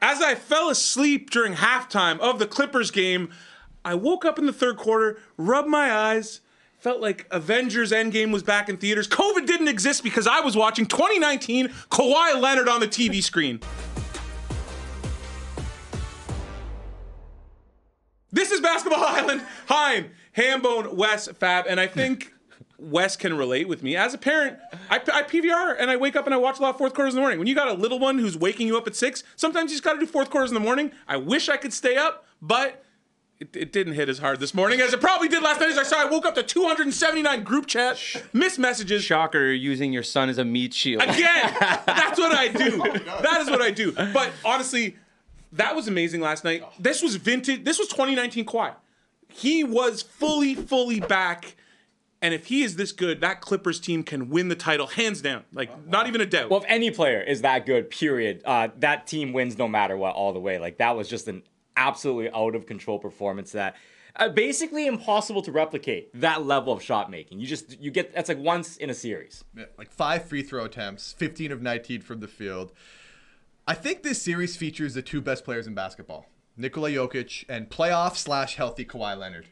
As I fell asleep during halftime of the Clippers game, I woke up in the third quarter, rubbed my eyes, felt like Avengers Endgame was back in theaters. COVID didn't exist because I was watching 2019 Kawhi Leonard on the TV screen. This is Basketball Island. Hein, Hambone, Wes, Fab, and I think Wes can relate with me. As a parent, I PVR and I wake up and I watch a lot of fourth quarters in the morning. When you got a little one who's waking you up at 6, sometimes you just got to do fourth quarters in the morning. I wish I could stay up, but it didn't hit as hard this morning as it probably did last night. As I saw, I woke up to 279 group chat, missed messages. Shocker, you're using your son as a meat shield. Again, that's what I do. That is what I do. But honestly, that was amazing last night. This was vintage. This was 2019 Kawhi. He was fully back. And if he is this good, that Clippers team can win the title hands down. Like, not even a doubt. Well, if any player is that good, period, that team wins no matter what all the way. Like, that was just an absolutely out of control performance that basically impossible to replicate that level of shot making. You get that's like once in a series. Yeah, like 5 free throw attempts, 15 of 19 from the field. I think this series features the 2 best players in basketball, Nikola Jokic and playoff/healthy Kawhi Leonard.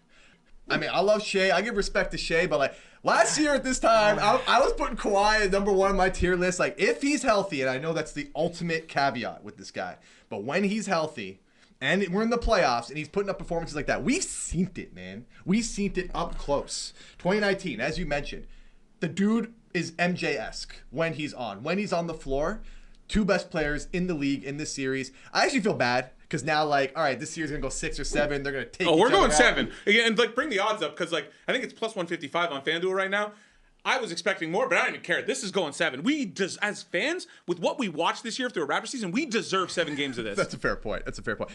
I mean, I love Shea. I give respect to Shea, but like last year at this time, I was putting Kawhi at number 1 on my tier list. Like, if he's healthy, and I know that's the ultimate caveat with this guy, but when he's healthy, and we're in the playoffs, and he's putting up performances like that, we've seen it, man. We've seen it up close. 2019, as you mentioned, the dude is MJ-esque when he's on. When he's on the floor, 2 best players in the league in this series. I actually feel bad. Because now, like, all right, this series is going to go 6 or 7. They're going to take we're going 7. Again, and, like, bring the odds up because, like, I think it's plus 155 on FanDuel right now. I was expecting more, but I don't even care. This is going 7. As fans, with what we watched this year through a Raptors season, we deserve 7 games of this. That's a fair point.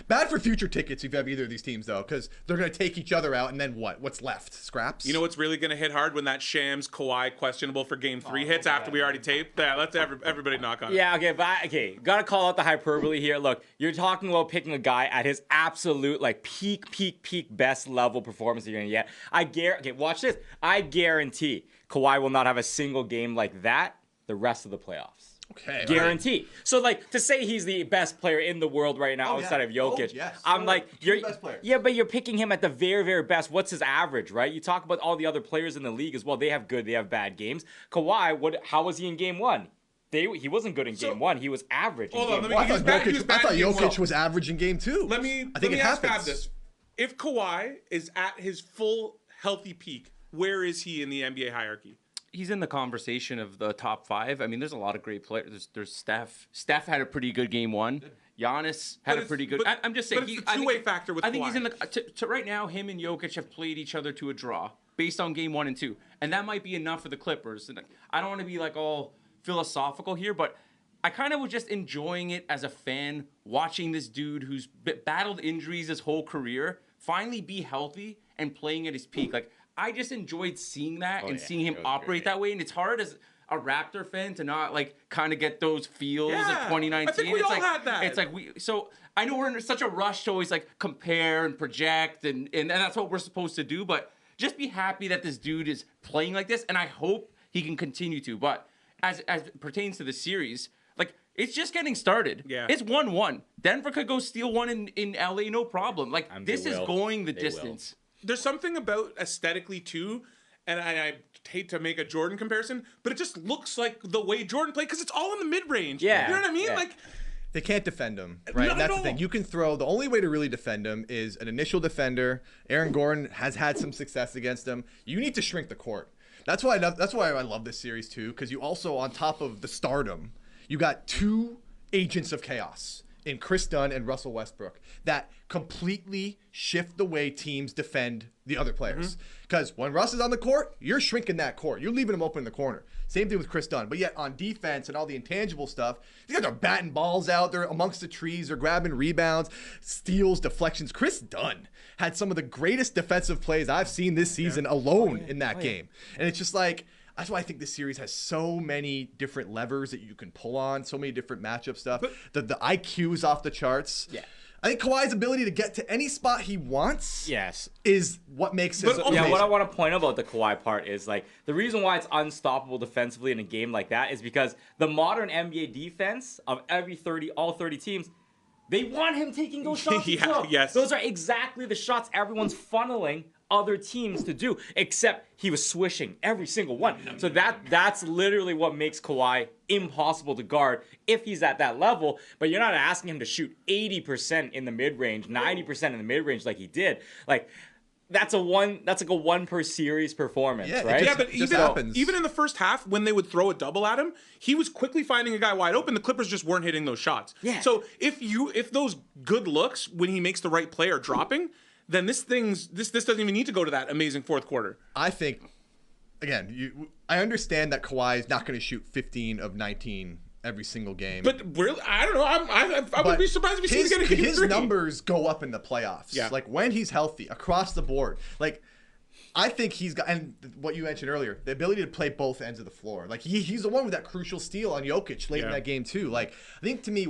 Bad for future tickets if you have either of these teams, though, because they're going to take each other out, and then what? What's left? Scraps? You know what's really going to hit hard when that Shams Kawhi questionable for Game 3 hits after we already taped? Yeah, let's everybody knock on it. Yeah, okay, gotta call out the hyperbole here. Look, you're talking about picking a guy at his absolute, like, peak best level performance you're going to get. Okay, watch this. I guarantee Kawhi will not have a single game like that the rest of the playoffs. Okay. Guarantee. Right. So, like, to say he's the best player in the world right now outside of Jokic, yes. I'm like, you're the best player. Yeah, but you're picking him at the very, very best. What's his average, right? You talk about all the other players in the league as well. They have good, they have bad games. Kawhi, how was he in game 1? He wasn't good in game 1. He was average in game 1. I thought Jokic was average in game 2. Let me ask Fab this. If Kawhi is at his full healthy peak, where is he in the NBA hierarchy? He's in the conversation of the top 5. I mean, there's a lot of great players. There's Steph. Steph had a pretty good game 1. Giannis had a pretty good. I'm just saying. But it's a two-way factor with Kawhi. I think he's in the. Right now, him and Jokic have played each other to a draw based on game 1 and 2, and that might be enough for the Clippers. And I don't want to be like all philosophical here, but I kind of was just enjoying it as a fan, watching this dude who's battled injuries his whole career finally be healthy and playing at his peak. Like, I just enjoyed seeing that seeing him operate that way. And it's hard as a Raptor fan to not, like, kind of get those feels of 2019. I think we all had that. It's like so I know we're in such a rush to always, like, compare and project and that's what we're supposed to do. But just be happy that this dude is playing like this. And I hope he can continue to. But as it pertains to the series, like, it's just getting started. Yeah. It's 1-1. Denver could go steal one in LA, no problem. Like, this is going the distance. There's something about aesthetically too, and I hate to make a Jordan comparison, but it just looks like the way Jordan played because it's all in the mid-range. Yeah. You know what I mean? Yeah. Like, they can't defend him, right? And that's the thing. You can throw. The only way to really defend him is an initial defender. Aaron Gordon has had some success against him. You need to shrink the court. That's why I love this series too, because you also, on top of the stardom, you got 2 agents of chaos in Chris Dunn and Russell Westbrook that completely shift the way teams defend the other players. Because when Russ is on the court, you're shrinking that court. You're leaving him open in the corner. Same thing with Chris Dunn. But yet on defense and all the intangible stuff, these guys are batting balls out there amongst the trees. They're grabbing rebounds, steals, deflections. Chris Dunn had some of the greatest defensive plays I've seen this season alone in that game. And it's just like, that's why I think this series has so many different levers that you can pull on, so many different matchup stuff. The IQ is off the charts. Yeah. I think Kawhi's ability to get to any spot he wants is what makes it amazing. What I want to point about the Kawhi part is, like, the reason why it's unstoppable defensively in a game like that is because the modern NBA defense of all 30 teams, They want him taking those shots. Yeah, himself. yes. Those are exactly the shots everyone's funneling other teams to do, except he was swishing every single one. So that's literally what makes Kawhi impossible to guard if he's at that level. But you're not asking him to shoot 80% in the mid-range, 90% in the mid-range like he did. Like, that's like a one per series performance, Yeah, right? Yeah, but just happens. even in the first half, when they would throw a double at him, he was quickly finding a guy wide open. The Clippers just weren't hitting those shots. Yeah. So if those good looks when he makes the right play are dropping, then this doesn't even need to go to that amazing fourth quarter. I think, again, I understand that Kawhi is not going to shoot 15 of 19 every single game. But really, I don't know. I would be surprised if he's going to get his numbers go up in the playoffs. Yeah. Like when he's healthy across the board. Like I think he's got, and what you mentioned earlier, the ability to play both ends of the floor. Like he's the one with that crucial steal on Jokic late in that game too. Like I think to me,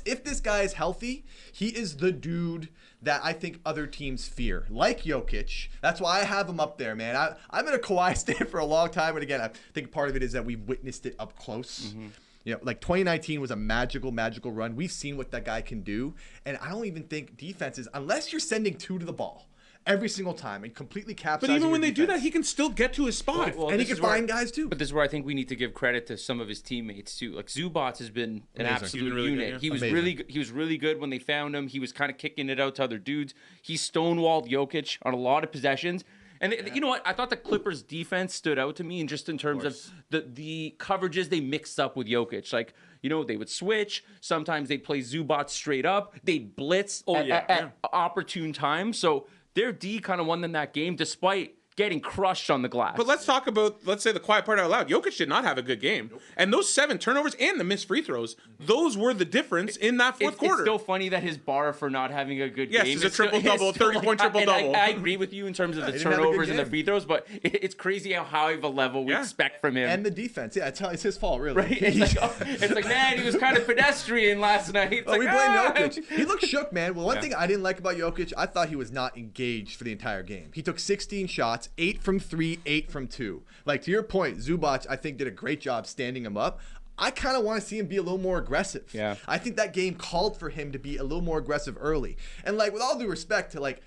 if this guy is healthy, he is the dude that I think other teams fear, like Jokic. That's why I have him up there, man. I've been a Kawhi stan for a long time, and again, I think part of it is that we've witnessed it up close. Mm-hmm. You know, like 2019 was a magical run. We've seen what that guy can do, and I don't even think defenses, unless you're sending two to the ball every single time and completely capsizing. But even when your they do that, defense. he can still get to his spot. Well, and he this can is where- find guys too. But this is where I think we need to give credit to some of his teammates too. Like Zubats has been an Amazing. absolute He's been really good, unit. yeah. He was Amazing. he was really good when they found him. He was kind of kicking it out to other dudes. He stonewalled Jokic on a lot of possessions. And you know what? I thought the Clippers' defense stood out to me, and just in terms of the coverages they mixed up with Jokic. Like, they would switch. Sometimes they'd play Zubats straight up. They'd blitz at opportune times. So their D kind of won them that game, despite getting crushed on the glass. But let's talk about, let's say the quiet part out loud. Jokic did not have a good game. And those 7 turnovers and the missed free throws, those were the difference in that fourth quarter. It's still funny that his bar for not having a good Yes, game it's a triple-double, 30-point triple-double. I agree with you in terms of the didn't have a good turnovers and the game. free throws, but it's crazy how high of a level we Yeah. expect from him. and the defense, yeah, it's his fault, really. Right? It's like, man, he was kind of pedestrian last night. It's Oh, like, we blame Jokic. He looked shook, man. Well, one Yeah. thing I didn't like about Jokic, I thought he was not engaged for the entire game. He took 16 shots, 8 from 3, 8 from 2. Like, to your point, Zubac, I think, did a great job standing him up. I kind of want to see him be a little more aggressive. Yeah. I think that game called for him to be a little more aggressive early. And, like, with all due respect to, like,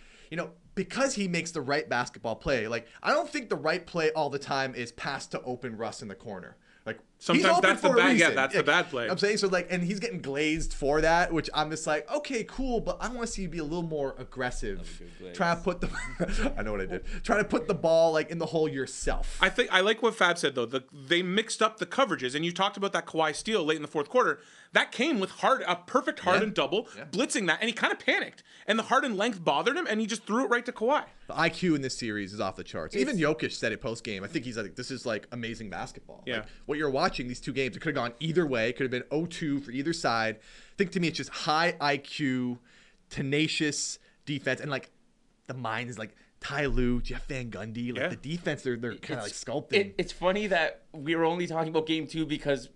because he makes the right basketball play, like, I don't think the right play all the time is pass to open Russ in the corner. Like, Sometimes he's open that's the for a bad- yeah, reason. that's the bad play. I'm saying, so, like, and he's getting glazed for that, which I'm just like, okay, cool, but I want to see you be a little more aggressive. Trying to put I know what I did. Trying to put the ball, like, in the hole yourself. I like what Fab said though. They mixed up the coverages, and you talked about that Kawhi steal late in the fourth quarter. That came with a perfect Harden double, blitzing that, and he kind of panicked, and the Harden length bothered him, and he just threw it right to Kawhi. The IQ in this series is off the charts. Even Jokic said it post game. I think he's like, this is like amazing basketball. Yeah. Like, what you're watching, these two games, it could have gone either way. It could have been 0-2 for either side. I think to me, it's just high IQ, tenacious defense, and like the mind is like Ty Lue, Jeff Van Gundy. Like Yeah. the defense, they're kind of like sculpting. It's funny that we were only talking about game 2 because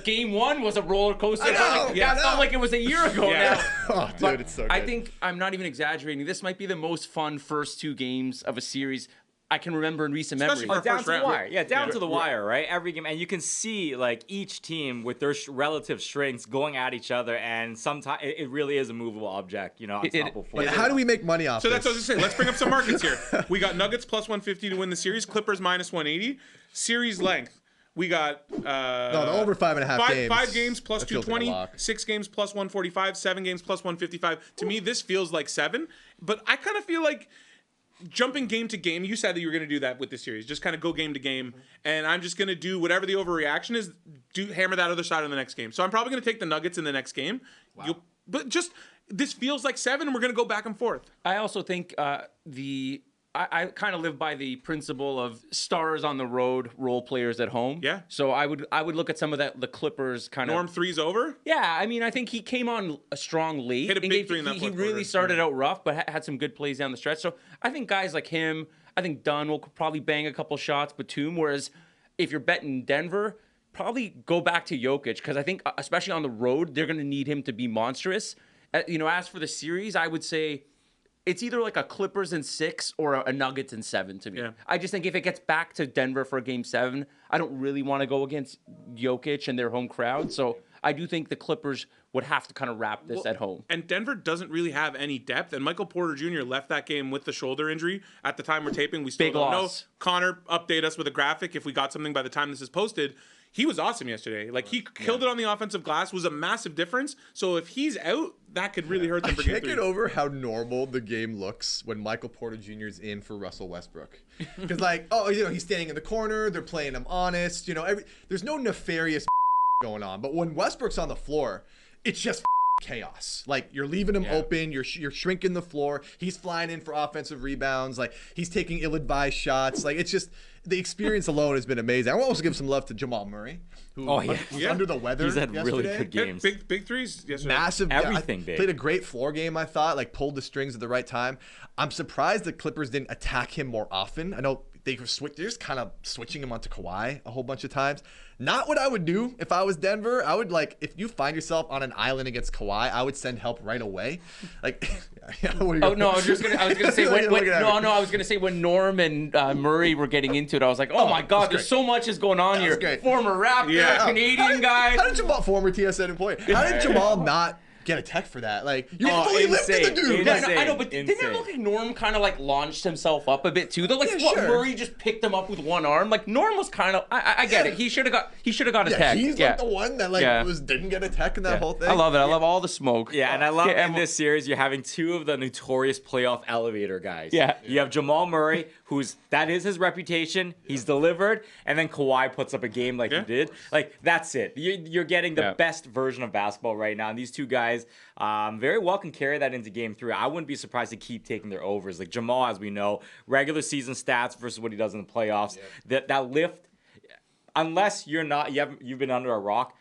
game 1 was a roller coaster. I know, It I know. felt like it was a year ago Yeah. now. Oh, dude, But it's so good. I think I'm not even exaggerating. This might be the most fun first 2 games of a series I can remember in recent Especially memory. for Down first to the round. wire. Yeah, down to the wire, right? Every game. And you can see, like, each team with their relative strengths going at each other, and sometimes it really is a movable object, unstoppable force. How do we make money off So this? that's what I was gonna say. Let's bring up some markets here. We got Nuggets plus 150 to win the series. Clippers minus 180. Series length. We got No, the over 5.5 games. 5 games plus That feels like a 220, lock. 6 games plus 145, 7 games plus 155. To me, this feels like 7, but I kind of feel like jumping game to game. You said that you were going to do that with this series, just kind of go game to game, and I'm just going to do whatever the overreaction is. Hammer that other side in the next game. So I'm probably going to take the Nuggets in the next game. Wow. But just this feels like 7, and we're going to go back and forth. I also think I kind of live by the principle of stars on the road, role players at home. Yeah. So I would look at some of the Clippers kind Norm of. 3's over. Yeah, I mean, I think he came on a strong late. Hit a and big three in that He fourth really quarter. started out rough, but had some good plays down the stretch. So I think guys like him, I think Dunn will probably bang a couple shots, Batum. Whereas if you're betting Denver, probably go back to Jokic, because I think especially on the road they're going to need him to be monstrous. As for the series, I would say it's either like a Clippers in 6 or a Nuggets in 7 to me. Yeah. I just think if it gets back to Denver for game 7, I don't really want to go against Jokic and their home crowd. So I do think the Clippers would have to kind of wrap this at home. And Denver doesn't really have any depth. And Michael Porter Jr. left that game with the shoulder injury. At the time we're taping, we still Big don't loss. know. Connor, update us with a graphic if we got something by the time this is posted. He was awesome yesterday. Like, he killed it on the offensive glass, was a massive difference. So if he's out, that could really hurt them for game Can't 3. get over how normal the game looks when Michael Porter Jr. is in for Russell Westbrook. Because, like, he's standing in the corner. They're playing him honest. There's no nefarious going on. But when Westbrook's on the floor, it's just chaos. Like, you're leaving him open. You're shrinking the floor. He's flying in for offensive rebounds. Like, he's taking ill-advised shots. Like, it's just the experience alone has been amazing. I want to also give some love to Jamal Murray, who was under the weather. He's had really yesterday. good games. Big threes yesterday. Massive. Everything big. Played a great floor game, I thought. Like, pulled the strings at the right time. I'm surprised the Clippers didn't attack him more often. I know they're just kind of switching him onto Kawhi a whole bunch of times. Not what I would do if I was Denver. I would, like, if you find yourself on an island against Kawhi, I would send help right away. Like, Oh no, I was gonna say I was gonna say when Norm and Murray were getting into it, I was like, oh my God, there's so much is going on here. great. Former Raptor, Canadian guy. How did Jamal, former TSN employee, how did Jamal not get a tech for that? Like, you fully lifted the dude. Insane. Like, I know, but didn't it look like Norm kind of like launched himself up a bit too? Though, like Murray just picked him up with one arm. Like Norm was kind of. I get it. He should have got a tech. He's like the one that didn't get a tech in that whole thing. I love it. I love all the smoke. Yeah, and I love in this series you're having two of the notorious playoff elevator guys. Yeah. You have Jamal Murray, that is his reputation. He's delivered, and then Kawhi puts up a game like he did. Like, that's it. You're getting the best version of basketball right now. And these two guys very well can carry that into game 3. I wouldn't be surprised to keep taking their overs. Like Jamal, as we know, regular season stats versus what he does in the playoffs. That lift, unless you've been under a rock,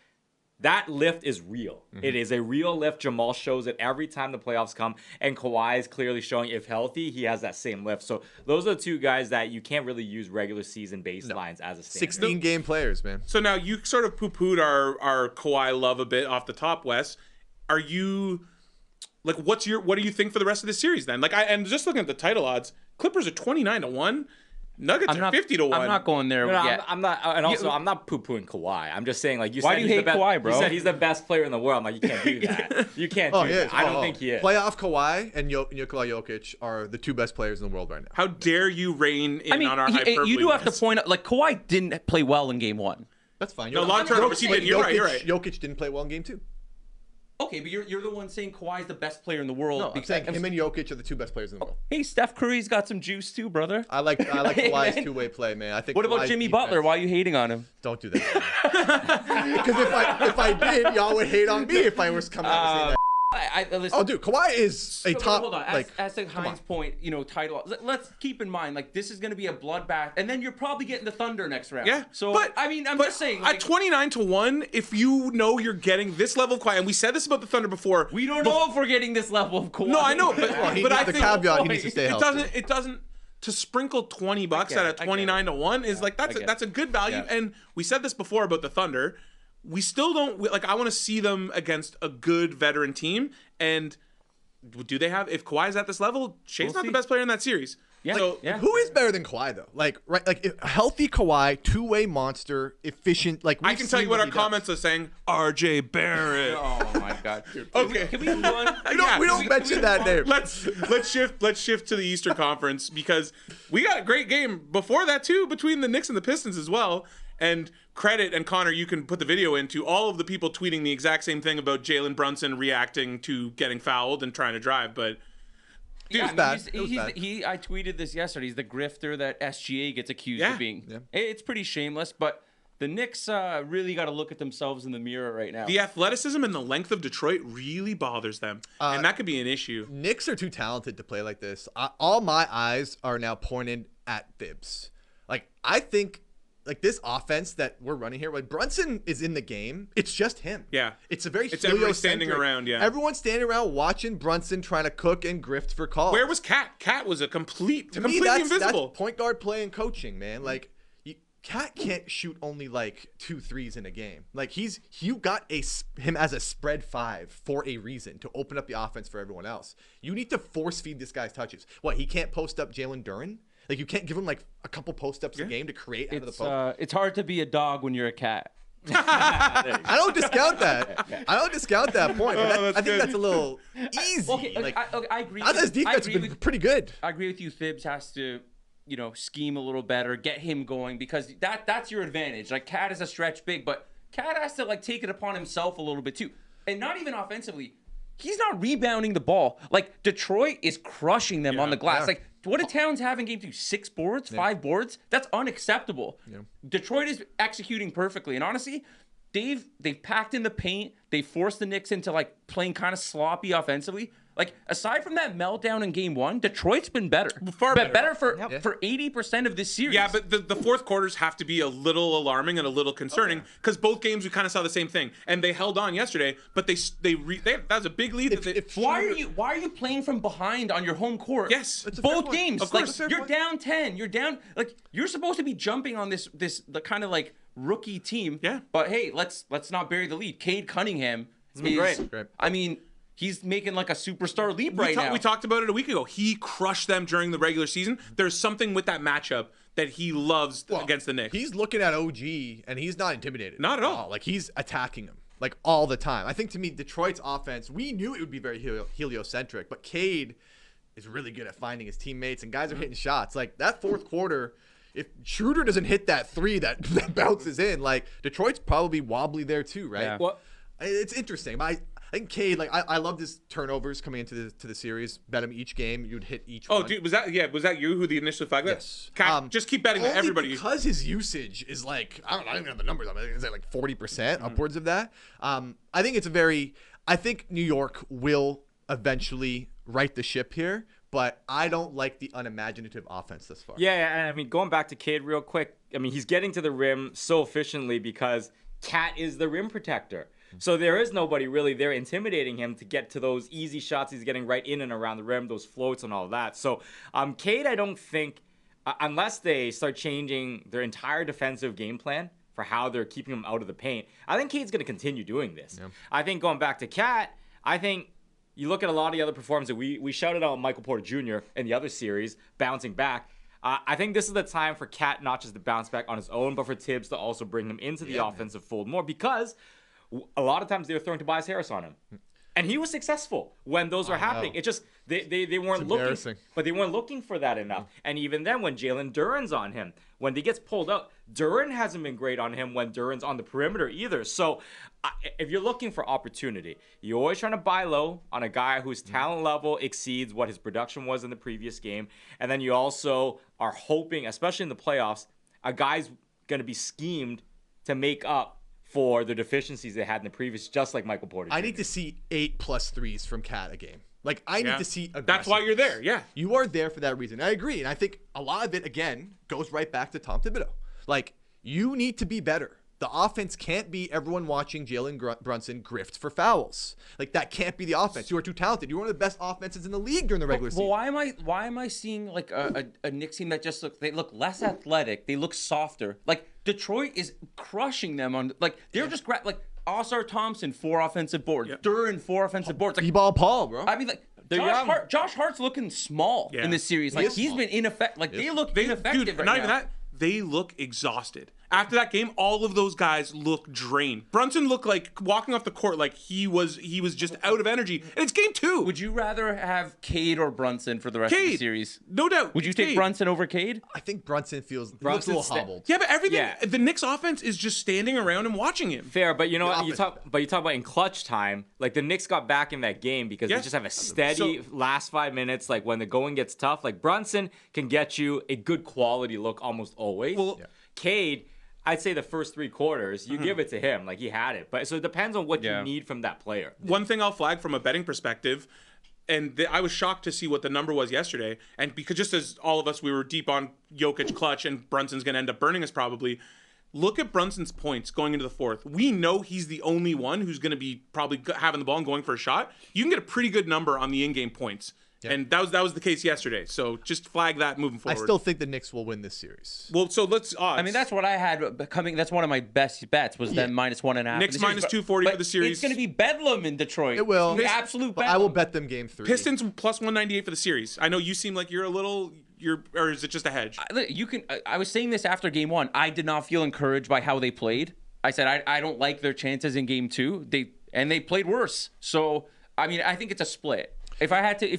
that lift is real. Mm-hmm. It is a real lift. Jamal shows it every time the playoffs come, and Kawhi is clearly showing, if healthy, he has that same lift. So those are the two guys that you can't really use regular season baselines as a standard. 16 game players, man. So now you sort of poo-pooed our Kawhi love a bit off the top, Wes. Are you like what do you think for the rest of the series then? Like, and just looking at the title odds, Clippers are 29-1. Nuggets are 50-1. I'm not going there yet. I'm not, and also I'm not poo-pooing Kawhi. I'm just saying, like, why do you hate Kawhi, bro? You said he's the best player in the world. I'm like, you can't do that. You can't do that. I don't think he is. Playoff Kawhi and Nikola Jokic are the two best players in the world right now. How dare you rein in on our hyperbole? You do have to point out, like, Kawhi didn't play well in game 1. That's fine. No, long term, you're right. Jokic didn't play well in game 2. Okay, but you're the one saying Kawhi's the best player in the world. No, I'm saying him and Jokic are the two best players in the world. Hey, Steph Curry's got some juice too, brother. I like Kawhi's two-way play, man. I think. What about Kawhi's Jimmy defense. Butler? Why are you hating on him? Don't do that. Because if I did, y'all would hate on me if I was coming out and saying that. Listen, Oh, dude, Kawhi is a top. Hold on. Like, as to Hein's point, title. Let's keep in mind, like, this is going to be a bloodbath, and then you're probably getting the Thunder next round. Yeah. So, I'm just saying. Like, at 29-1, if you know you're getting this level of Kawhi, and we said this about the Thunder before. We don't know if we're getting this level of Kawhi. No, I know, but I think caveat, he needs to stay healthy. It doesn't. To sprinkle $20 at a 29-1 is like that's a good value. Yeah. And we said this before about the Thunder. We still don't like. I want to see them against a good veteran team. And do they have? If Kawhi's at this level, Shea's not the best player in that series. Yeah. So, who is better than Kawhi though? Like, right? Like, healthy Kawhi, two-way monster, efficient. Like, I can tell you what our comments are saying. R.J. Barrett. Oh my God. Okay. Can we move on? We don't mention that name. Let's shift to the Eastern Conference because we got a great game before that too between the Knicks and the Pistons as well. And credit, and Connor, you can put the video into all of the people tweeting the exact same thing about Jalen Brunson reacting to getting fouled and trying to drive. But dude, it was bad. I tweeted this yesterday. He's the grifter that SGA gets accused of being. Yeah. It's pretty shameless, but the Knicks really got to look at themselves in the mirror right now. The athleticism and the length of Detroit really bothers them, and that could be an issue. Knicks are too talented to play like this. All my eyes are now pointed at Thibs. Like, I think. Like, this offense that we're running here, like, Brunson is in the game. It's just him. Yeah. It's a very everybody standing around, Everyone's standing around watching Brunson trying to cook and grift for calls. Where was Kat? Kat was completely that's invisible. Point guard play and coaching, man. Like, Kat can't shoot only, like, 2 threes in a game. Like, you got him as a spread 5 for a reason, to open up the offense for everyone else. You need to force feed this guy's touches. What, he can't post up Jalen Duren? Like, you can't give him, like, a couple post-ups a game to create out of the post. It's hard to be a dog when you're a cat. I don't discount that. I don't discount that point. But I think good. that's a little easy. Okay, I agree. His defense has been pretty good. I agree with you. Thibs has to, scheme a little better, get him going, because that's your advantage. Like, Cat is a stretch big, but Cat has to take it upon himself a little bit too, and not even offensively. He's not rebounding the ball. Like, Detroit is crushing them on the glass. Yeah. Like, what did Towns have in game 2? 6 boards? 5 boards? That's unacceptable. Yeah. Detroit is executing perfectly. And honestly, they've packed in the paint. They forced the Knicks into, playing kind of sloppy offensively. Like, aside from that meltdown in game 1, Detroit's been better. Far better. Better for 80% of this series. Yeah, but the fourth quarters have to be a little alarming and a little concerning because both games we kind of saw the same thing, and they held on yesterday. But that was a big lead. Why are you playing from behind on your home court? Yes, both games. Of course, you're down 10. You're down. You're supposed to be jumping on the kind of rookie team. Yeah. But hey, let's not bury the lead. Cade Cunningham is great. I mean, he's making a superstar leap right now. We talked about it a week ago. He crushed them during the regular season. There's something with that matchup that he loves against the Knicks. He's looking at OG, and he's not intimidated. Not at all. He's attacking him, all the time. I think, to me, Detroit's offense, we knew it would be very heliocentric, but Cade is really good at finding his teammates, and guys are hitting shots. That fourth quarter, if Schroeder doesn't hit that 3 that bounces in, Detroit's probably wobbly there too, right? Yeah. Well, it's interesting. I think Cade, I loved his turnovers coming into the series. Bet him each game, you'd hit each one. Oh, dude, was that you who the initial flag? Yes. Just keep betting that everybody. Because his usage is I don't even know the numbers. Is it 40%, upwards of that? I think New York will eventually right the ship here, but I don't like the unimaginative offense thus far. Yeah, and going back to Cade real quick, he's getting to the rim so efficiently because Cat is the rim protector. So there is nobody really there intimidating him to get to those easy shots he's getting right in and around the rim, those floats and all that. So Cade, I don't think, unless they start changing their entire defensive game plan for how they're keeping him out of the paint, I think Cade's going to continue doing this. Yeah. I think going back to Cat, I think you look at a lot of the other performances. We shouted out Michael Porter Jr. in the other series, bouncing back. I think this is the time for Cat not just to bounce back on his own, but for Tibbs to also bring him into the offensive fold more, because a lot of times they were throwing Tobias Harris on him. And he was successful when those were happening. It just they weren't looking, but they weren't looking for that enough. And even then, when Jalen Duren's on him, when he gets pulled out, Duren hasn't been great on him when Duren's on the perimeter either. So if you're looking for opportunity, you're always trying to buy low on a guy whose talent level exceeds what his production was in the previous game, and then you also are hoping, especially in the playoffs, a guy's going to be schemed to make up for the deficiencies they had in the previous, just like Michael Porter Jr. I need to see 8+ threes from Cat a game. I need to see aggressive. That's why you're there, yeah. You are there for that reason. I agree. And I think a lot of it, again, goes right back to Tom Thibodeau. You need to be better. The offense can't be everyone watching Jalen Brunson grift for fouls. That can't be the offense. You are too talented. You're one of the best offenses in the league during the regular season. Well, why am I seeing a Knicks team that just look less athletic? They look softer. Detroit is crushing them on they're just Oscar Thompson 4 offensive boards, Duren 4 offensive boards. B-ball Paul, bro. I mean, Josh Hart's looking small in this series. He's been ineffective. They look ineffective. Dude, right not now. even that. They look exhausted. After that game, all of those guys look drained. Brunson looked like walking off the court like he was just out of energy. And it's game 2. Would you rather have Cade or Brunson for the rest of the series? No doubt. Would you take Brunson over Cade? I think Brunson looks a little hobbled. Yeah, but everything. The Knicks offense is just standing around and watching him. Fair, but you know what? You talk about in clutch time. The Knicks got back in that game because they just have a steady last 5 minutes. When the going gets tough, Brunson can get you a good quality look almost always. Well, Cade, I'd say the first 3 quarters, you give it to him. He had it. But so it depends on what you need from that player. One thing I'll flag from a betting perspective, and I was shocked to see what the number was yesterday. And because just as all of us, we were deep on Jokic clutch, and Brunson's going to end up burning us probably. Look at Brunson's points going into the fourth. We know he's the only one who's going to be probably having the ball and going for a shot. You can get a pretty good number on the in-game points. Yep. And that was the case yesterday. So just flag that moving forward. I still think the Knicks will win this series. Well, so let's odds. I mean, that's what I had coming. That's one of my best bets was them -1.5. Knicks minus 240 for the series. It's going to be bedlam in Detroit. It will. Absolute bedlam. I will bet them game 3. Pistons plus 198 for the series. I know you seem like you're a little. Or is it just a hedge? I was saying this after game 1. I did not feel encouraged by how they played. I said I don't like their chances in game 2. They played worse. So I mean, I think it's a split. If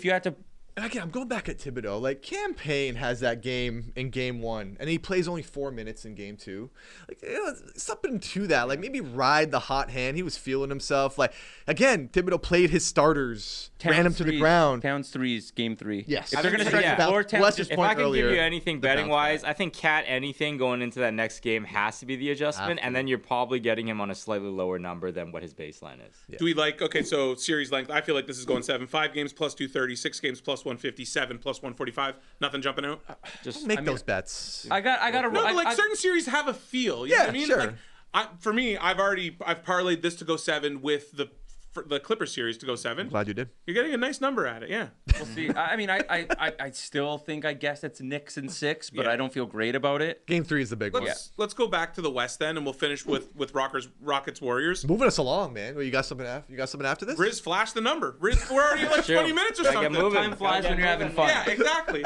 you had to. And again, I'm going back at Thibodeau. Like, Cam Payne has that game in game 1, and he plays only 4 minutes in game 2. Like, something to that. Like, maybe ride the hot hand. He was feeling himself. Like, again, Thibodeau played his starters, ran him to the ground. Towns threes, game 3. Yes. If they're going to stretch the floor, Towns just if I can give you anything betting wise, I think Cat anything going into that next game has to be the adjustment, and then you're probably getting him on a slightly lower number than what his baseline is. Yeah. Do we so series length, I feel like this is going 7. 5 games plus 230, 6 games plus 157 plus 145. Nothing jumping out. Just make those bets. I got a no, but certain series have a feel. You know what I mean? Sure. Like, for me, I've parlayed this to go 7 with the Clippers series to go 7. Glad you did. You're getting a nice number at it, yeah. We'll see. I mean, I still think, I guess it's Knicks and 6, but I don't feel great about it. Game 3 is the big one. Let's go back to the West then, and we'll finish with Rockets Warriors. Moving us along, man. Well, you got something after this? Riz, flash the number. Riz, we're already at 20 minutes or something. Time flies when you're having fun. Yeah, exactly.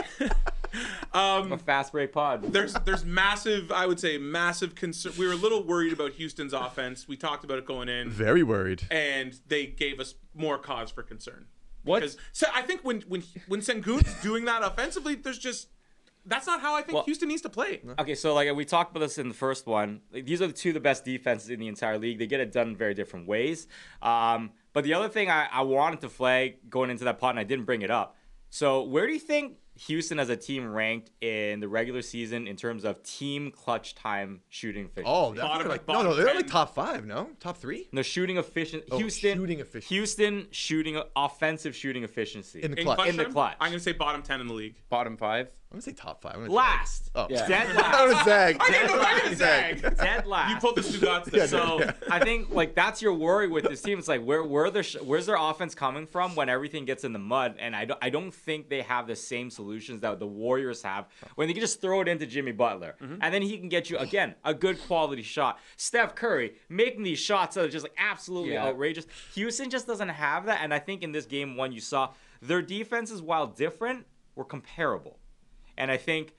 A fast break pod. There's massive, I would say, massive concern. We were a little worried about Houston's offense. We talked about it going in. Very worried. And they gave us more cause for concern. What? Because, so I think when Sengun's doing that offensively, that's not how I think Houston needs to play. Okay, so like we talked about this in the first one. Like, these are the best defenses in the entire league. They get it done in very different ways. But the other thing I wanted to flag going into that pot, and I didn't bring it up. So where do you think Houston as a team ranked in the regular season in terms of team clutch time shooting efficiency? Oh, no, they're like top 5, no? Top 3? No, shooting efficient. Houston shooting offensive shooting efficiency in the clutch. In the clutch. I'm gonna say bottom 10 in the league. Bottom 5. I'm gonna say top 5. Last. Oh, yeah. Dead last. I would zag. I didn't zag. Dead last. You pulled the Stugats there. So I think like that's your worry with this team. It's like where's their offense coming from when everything gets in the mud? And I don't think they have the same solutions that the Warriors have when they can just throw it into Jimmy Butler and then he can get you again a good quality shot. Steph Curry making these shots that are just like absolutely outrageous. Houston just doesn't have that, and I think in this game 1 you saw their defenses, while different, were comparable. And I think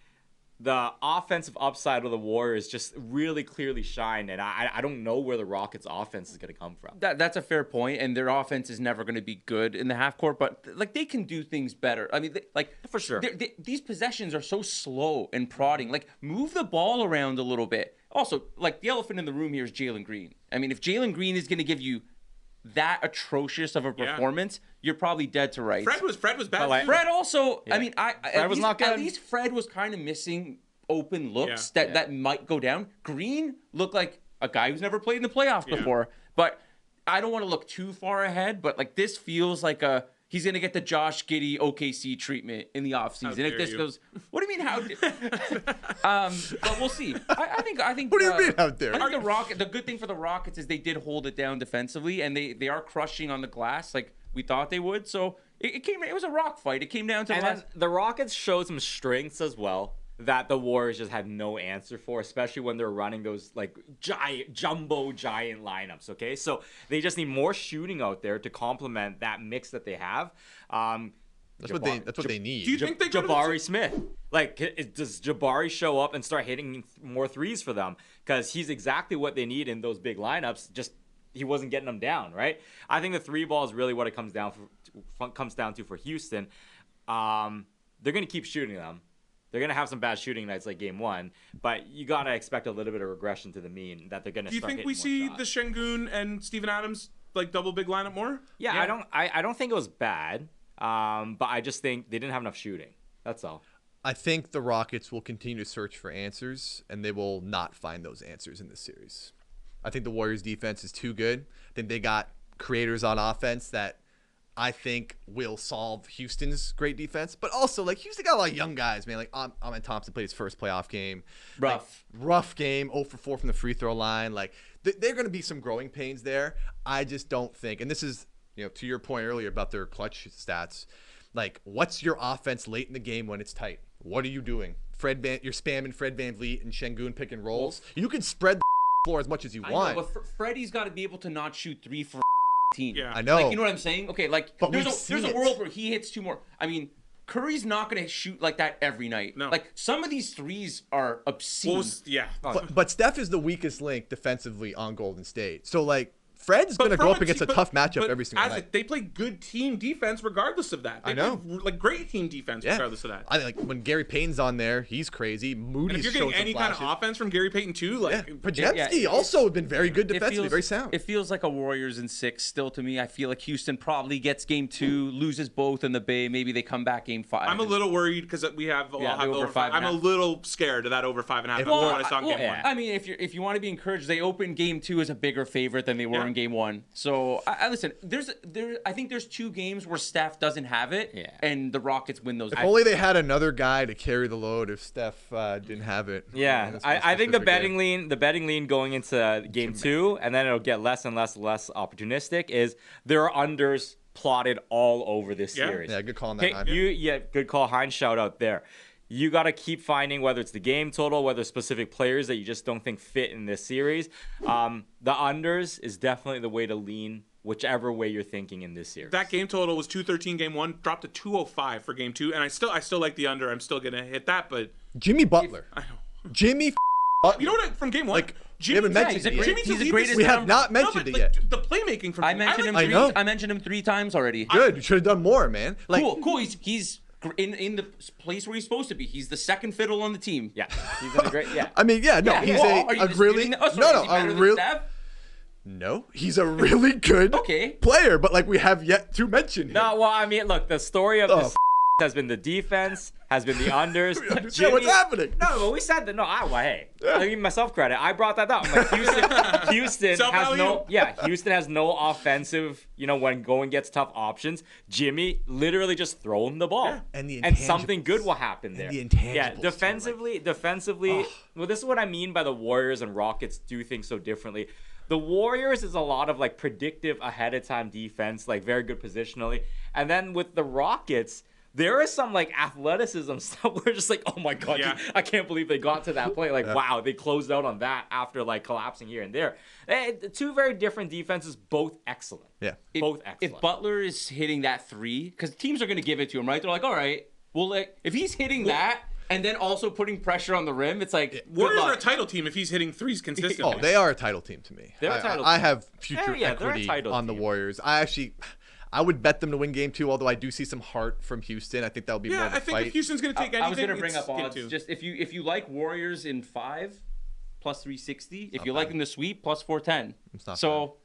the offensive upside of the Warriors just really clearly shined, and I don't know where the Rockets' offense is going to come from. That's a fair point, and their offense is never going to be good in the half court, but like they can do things better. I mean, for sure, these possessions are so slow and prodding. Like, move the ball around a little bit. Also, like, the elephant in the room here is Jalen Green. I mean, if Jalen Green is going to give you that atrocious of a performance, you're probably dead to rights. Fred was bad. Like, Fred also, I mean, Fred was not good. At least Fred was kind of missing open looks that might go down. Green looked like a guy who's never played in the playoffs before. But I don't want to look too far ahead, but like this feels like he's going to get the Josh Giddey OKC treatment in the offseason. If this goes, what do you mean how? But we'll see. I think. What do you mean out there? I think the good thing for the Rockets is they did hold it down defensively, and they are crushing on the glass like we thought they would. So it was a rock fight. It came down to the Rockets showed some strengths as well that the Warriors just had no answer for, especially when they're running those like jumbo giant lineups. Okay, so they just need more shooting out there to complement that mix that they have. That's what they need. Do you think they Jabari Smith? Like, does Jabari show up and start hitting more threes for them? Because he's exactly what they need in those big lineups. Just he wasn't getting them down, right? I think the 3 ball is really what it comes down to for Houston. They're gonna keep shooting them. They're going to have some bad shooting nights like game 1, but you got to expect a little bit of regression to the mean that they're going to start hitting more shots. Do you think we see the Şengün and Steven Adams like double big lineup more? Yeah. I don't think it was bad, but I just think they didn't have enough shooting. That's all. I think the Rockets will continue to search for answers, and they will not find those answers in this series. I think the Warriors' defense is too good. I think they got creators on offense that I think will solve Houston's great defense, but also like Houston got a lot of young guys, man. Like Ahmed Thompson played his first playoff game, rough game, 0 for 4 from the free throw line. Like they're going to be some growing pains there. I just don't think, and this is to your point earlier about their clutch stats. Like, what's your offense late in the game when it's tight? What are you doing? You're spamming Fred VanVleet and Şengün pick and rolls. You can spread the floor as much as you want. I know, but Freddie's got to be able to not shoot 3 for team. Yeah. I know. Like, you know what I'm saying? Okay, like but there's a world where he hits 2 more. I mean, Curry's not going to shoot like that every night. No. Like, some of these threes are obscene. Well, yeah. But Steph is the weakest link defensively on Golden State. So like Fred's going to go up against a tough matchup every single night. They play good team defense regardless of that. They I know. play, like great team defense regardless of that. I think like when Gary Payton's on there, he's crazy. Moody's And if you're getting any kind of offense from Gary Payton too, like Podziemski also been very good defensively, very sound. It feels like a Warriors in 6 still to me. I feel like Houston probably gets game 2, loses both in the Bay. Maybe they come back game 5. I'm a little worried because we have the over 5. I'm a little scared of that over 5.5. What I saw in game 1. I mean, if you want to be encouraged, they opened game 2 as a bigger favorite than they were in game 1. So I listen. I think there's 2 games where Steph doesn't have it, and the Rockets win those. If only they had another guy to carry the load if Steph didn't have it. Yeah, I think the betting lean going into game 2, and then it'll get less and less opportunistic. Is there are unders plotted all over this series? Yeah, good call on that. Good call, Hein. Shout out there. You got to keep finding whether it's the game total, whether specific players that you just don't think fit in this series. The unders is definitely the way to lean, whichever way you're thinking in this series. That game total was 213 game 1, dropped to 205 for game 2, and I still like the under. I'm still gonna hit that, but Jimmy Butler. Jimmy Butler. You know what? From game 1, Like, Jimmy, he's the greatest. We have not mentioned it yet. The playmaking from I mentioned him. I mentioned him 3 times already. Good. You should have done more, man. Like, Cool. He's in the place where he's supposed to be. He's the second fiddle on the team. Yeah, he's in a great. Yeah. I mean, yeah, no, Yeah, he's well, are you a really disputing that? Oh, sorry, is he better than Steph? No, he's a really good player, but like we have yet to mention him. No, well, I mean, look, the story of this has been the defense, has been the unders. Understand what's happening? No, but we said that. No, hey, let me give myself credit. I brought that up. I'm like, Houston has no offensive. You know, when going gets tough options, Jimmy literally just throw him the ball, and something good will happen there. Yeah, defensively. Well, this is what I mean by the Warriors and Rockets do things so differently. The Warriors is a lot of like predictive ahead of time defense, like very good positionally. And then with the Rockets, there is some like athleticism stuff where just like, oh my God, I can't believe they got to that point. Like, wow, they closed out on that after like collapsing here and there. 2 very different defenses, both excellent. Yeah. Both excellent. If Butler is hitting that 3, because teams are going to give it to him, right? They're like, all right, well, like, if he's hitting that, and then also putting pressure on the rim, it's like Warriors are a title team if he's hitting threes consistently. Oh, they are a title team to me. They're a title team. I have future equity on the Warriors. I would bet them to win game 2, although I do see some heart from Houston. I think that'll be more of a I think fight. if Houston's going to take anything, I was going to bring up it's odds. Just if you like Warriors in 5, plus 360. If you like them to sweep, plus 410. It's not so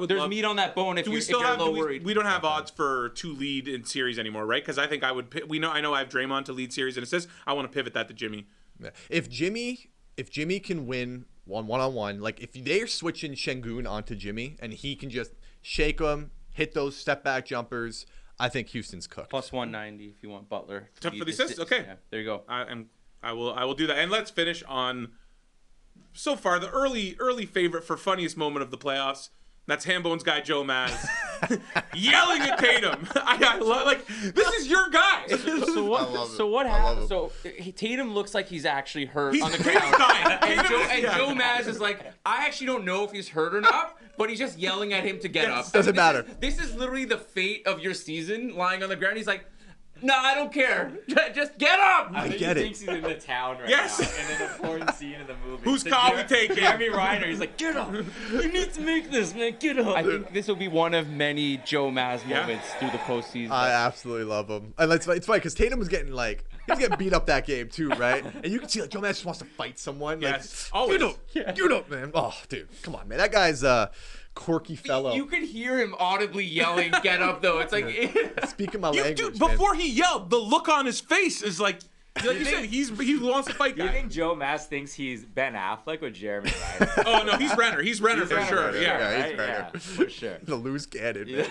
there's meat on that bone if you're a little worried. We don't have odds for to lead in series anymore, right? Because I think I would. I know I have Draymond to lead series and assists. I want to pivot that to Jimmy. Yeah. If Jimmy can win one-on-one, like if they're switching Şengün onto Jimmy and he can just shake him, hit those step back jumpers, I think Houston's cooked. Plus 190 if you want Butler. For the assists? Okay. Yeah, there you go. I will do that. And let's finish on so far the early favorite for funniest moment of the playoffs. That's Hambone's guy Joe Maz yelling at Tatum. I love, like, this is your guy. So what happened? So Tatum looks like he's actually hurt on the ground. Joe Maz is like, I actually don't know if he's hurt or not, but he's just yelling at him to get up. Doesn't matter. This is literally the fate of your season, lying on the ground. He's like, no, I don't care. Just get up. I get it. He thinks he's in the town right now. And in a important scene in the movie. Whose car we taking? Jeremy Reiner. He's like, get up. You need to make this, man. Get up. I think this will be one of many Joe Maz moments through the postseason. I absolutely love him. And it's funny because Tatum was getting beat up that game too, right? And you can see like Joe Maz just wants to fight someone. Yes. Like, you know, man. Oh, dude, come on, man. That guy's quirky fellow. You could hear him audibly yelling, "Get up!" Though it's like speaking my language. Dude, before he yelled, the look on his face is like you said, he wants to fight. Do you think Joe Maz thinks he's Ben Affleck or Jeremy Reiner? Oh no, he's Renner. He's Renner for sure. Renner. Yeah, he's Renner. Yeah, for sure. The loose cannon. Man.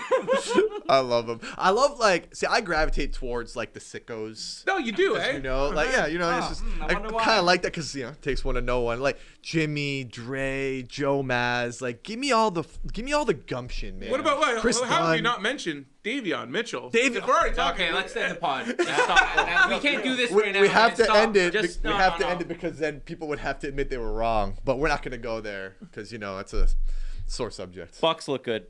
I love him. I love I gravitate towards like the sickos. No, you do, eh? You know, like it's just I kind of like that because it takes one to know one. Like Jimmy, Dre, Joe Maz. Like give me all the gumption, man. What about Chris how have you Dunn. not mentioned Davion Mitchell? We're already talking. Okay, let's end the pod. We can't do this right now. We have to end it. Just, we have to end it because then people would have to admit they were wrong. But we're not going to go there because that's a sore subject. Bucks look good.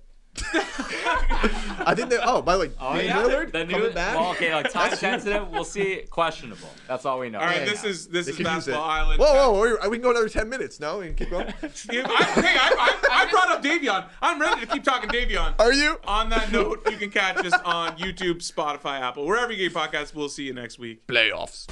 I think they. Oh, by the way, Dame Lillard The new, coming back. well, okay, like time sensitive. We'll see. Questionable. That's all we know. All right, Yeah. this is They could use Basketball it. Island. Whoa, we can go another 10 minutes. No, we can keep going. I brought up Davion. I'm ready to keep talking Davion. Are you? On that note, you can catch us on YouTube, Spotify, Apple, wherever you get your podcasts. We'll see you next week. Playoffs.